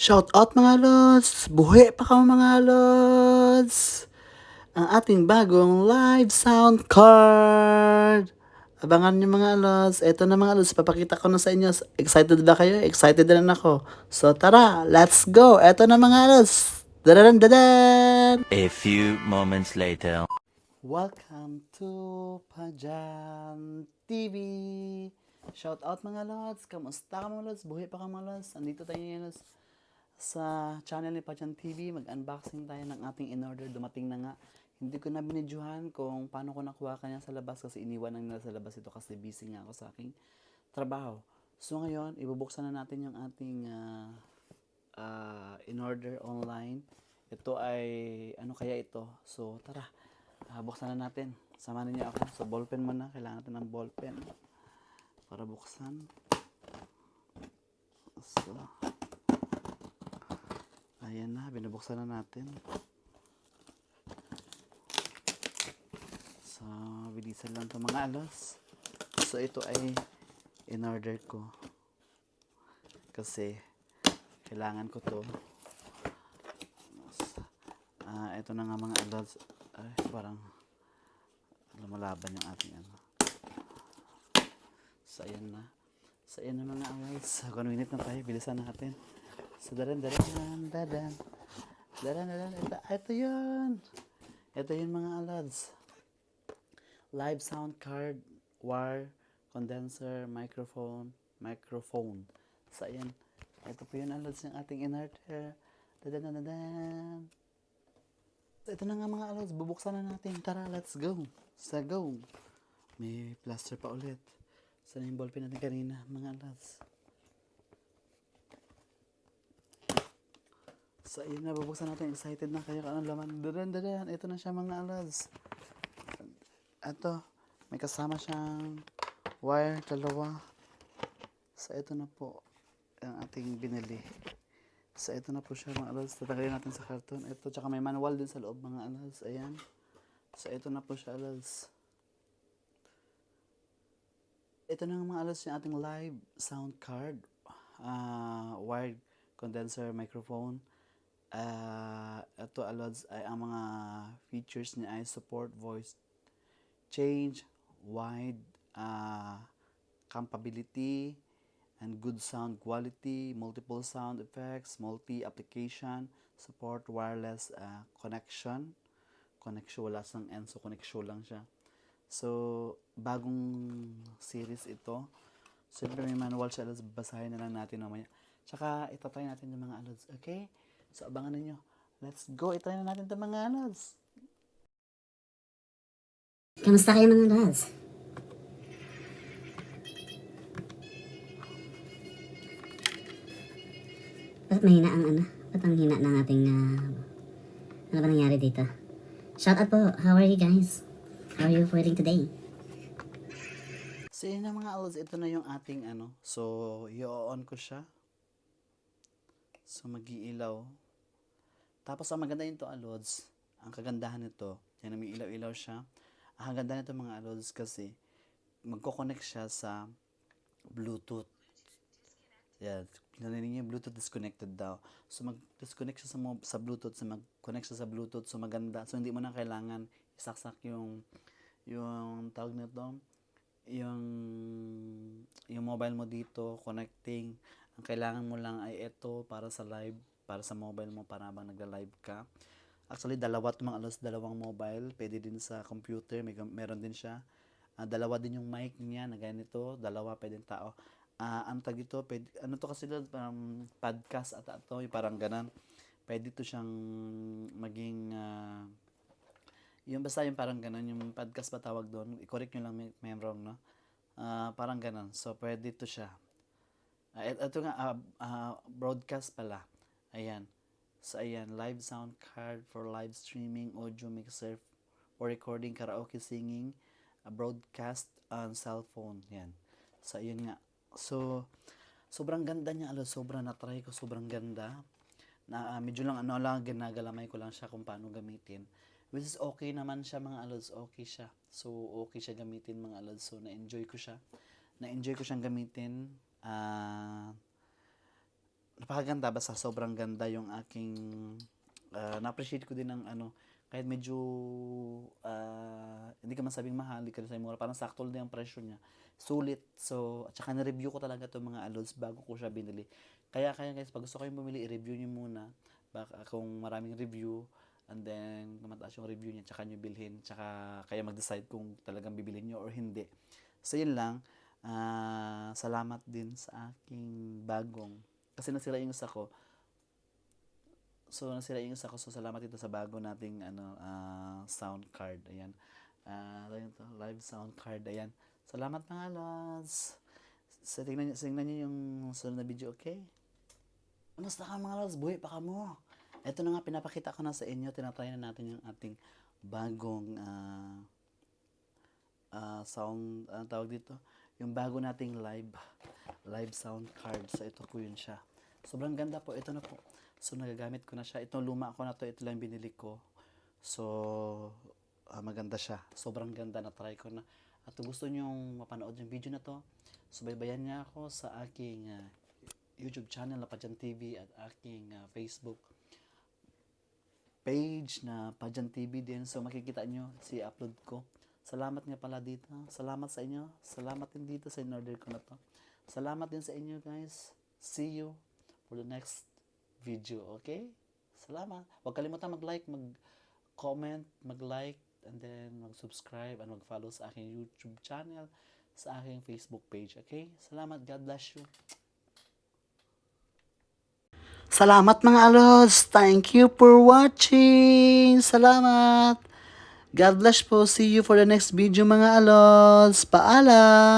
Shout out mga lods! Buhay pa ka mga lods! Ang ating bagong live sound card! Abangan nyo mga lods. Eto na mga lods, papakita ko na sa inyo. Excited ba kayo? Excited na rin ako. So tara, let's go! Eto na mga lods! Dadadan dadan! A few moments later. Welcome to Pajan TV! Shout out mga lods! Kamusta ka mga lods? Buhay pa ka mga lods? Andito tayo ngayon lods sa channel ni Pajan TV. Mag-unboxing tayo ng ating in-order. Dumating na nga. Hindi ko na binidyohan kung paano ko nakuha kanya sa labas kasi iniwan na nila sa labas ito kasi busy nga ako sa aking trabaho. So ngayon, ibubuksan na natin yung ating in-order online. Ito ay, ano kaya ito? So tara, buksan na natin. Samahan niyo ako. So ballpen muna. Kailangan natin ng ballpen para buksan. So, ayan na, binubuksan na natin. So, bilisan lang ito mga alas. So, ito ay in-order ko. Kasi, kailangan ko to. Ito na nga mga alas. Ay, parang lumalaban yung ating ano. So, ayan na. So, ayan na mga alas. So, 1 minute na tayo. Bilisan natin. So, dadan. Ito yun. Ito yun mga alas. Live sound card, wire, condenser, microphone. So, ayan. Ito po yun alas yung ating in-order. Dadan. Ito na nga mga alas. Bubuksan na natin. Tara, let's go. Sa go. May plaster pa ulit. Sana yung ballpen natin kanina, mga alas. So, ayun na. Bubuksan natin. Excited na kayo. Anong laman? Dadan. Ito na siya mga alas. Ito. May kasama siyang wire, dalawa. So, ito na po ang ating binili. So, ito na po siya mga alas. Tatanggalin natin sa karton. Ito, tsaka may manual din sa loob mga alas. Ayan. So, ito na po siya alas. Ito na nga mga alas yung ating live sound card. Wired condenser microphone. Ito alas ay ang mga features niya ay support voice change, wide compatibility, and good sound quality, multiple sound effects, multi-application, support wireless connection, wala sang end, so connection lang siya. So, bagong series ito. Siyempre may manual siya, alas basahin na lang natin mamaya. Tsaka, itatry natin yung mga alas, okay? So, abangan ninyo. Let's go, itry na natin itong mga alas. Kamusta kayo mga lads? Bakit mahina ang ano? Bakit ang hina ng ating ano ba nangyari dito? Shout out po, how are you guys? How are you feeling today? So, yun na mga alas, ito na yung ating ano. So, i-on ko siya. So, mag-iilaw. Tapos, ang maganda nito, alods, ang kagandahan nito, yan, may ilaw-ilaw siya. Ang ganda nito mga alods kasi, magkoconnect siya sa Bluetooth. Yan, pinaninig niyo yung Bluetooth disconnected daw. So, mag-disconnect siya sa Bluetooth, so mag-connect siya sa Bluetooth, so maganda. So, hindi mo na kailangan isaksak yung tawag nito, yung mobile mo dito, connecting. Ang kailangan mo lang ay ito para sa live, para sa mobile mo, para habang nagla-live ka. Actually, dalawa ito mga alas, dalawang mobile. Pwede din sa computer, meron din siya. Dalawa din yung mic niya na ganito, dalawa pwedeng tao. Ang tag ito, ano to kasi doon, podcast at ito, yung parang ganan. Pwede to siyang maging, yung basta yung parang ganan, yung podcast pa tawag doon, i-correct nyo lang may wrong, no? Parang ganan. So, pwede to siya. Ito nga, broadcast pala. Ayan. So, ayan, live sound card for live streaming, audio mixer for recording, karaoke, singing, broadcast on cellphone. Yan. So, ayun nga. So, sobrang ganda niya. Sobrang na-try ko. Sobrang ganda. Medyo lang, ginagalamay ko lang siya kung paano gamitin. Which is okay naman siya mga alods. Okay siya. So, okay siya gamitin mga alods. So, na-enjoy ko siya. Na-enjoy ko siyang gamitin. napakaganda, basta sobrang ganda yung aking na-appreciate ko din ng ano, kahit medyo hindi ka masabing mahal, hindi ka masabing mura, parang sakto lang yung presyo niya. Sulit. So, at saka na-review ko talaga itong mga alods bago ko siya binili. Kaya guys, pag gusto kayong bumili, i-review niyo muna. Baka kung maraming review, and then kung mataas yung review niya, tsaka nyo bilhin, tsaka kaya mag-decide kung talagang bibilhin nyo or hindi. So, yun lang. Salamat din sa aking bagong, kasi nasira yung isa ko. So, salamat dito sa bago nating sound card. Ayan. Live sound card. Ayan. Salamat mga lods. So, tingnan nyo yung sunod na video, okay? Kamusta ka mga lods? Buhay pa ka mo. Ito na nga, pinapakita ko na sa inyo. Tinatry na natin yung ating bagong sound, tawag dito? Yung bago nating live sound card. So, ito po yun siya. Sobrang ganda po. Ito na po. So, nagagamit ko na siya. Itong luma ko na to. Ito lang binili ko. So, maganda siya. Sobrang ganda. Na-try ko na. At kung gusto nyong mapanood yung video na to, subaybayan niya ako sa aking YouTube channel na Pajan TV at aking Facebook page na Pajan TV din. So, makikita nyo si upload ko. Salamat nga pala dito. Salamat sa inyo. Salamat din dito sa in-order ko na to. Salamat din sa inyo guys. See you for the next video, okay? Salamat. Huwag kalimutan mag-like, mag-comment, mag-like, and then mag-subscribe and mag-follow sa aking YouTube channel, sa aking Facebook page, okay? Salamat. God bless you. Salamat mga alods. Thank you for watching. Salamat. God bless po. See you for the next video mga alods. Paalam.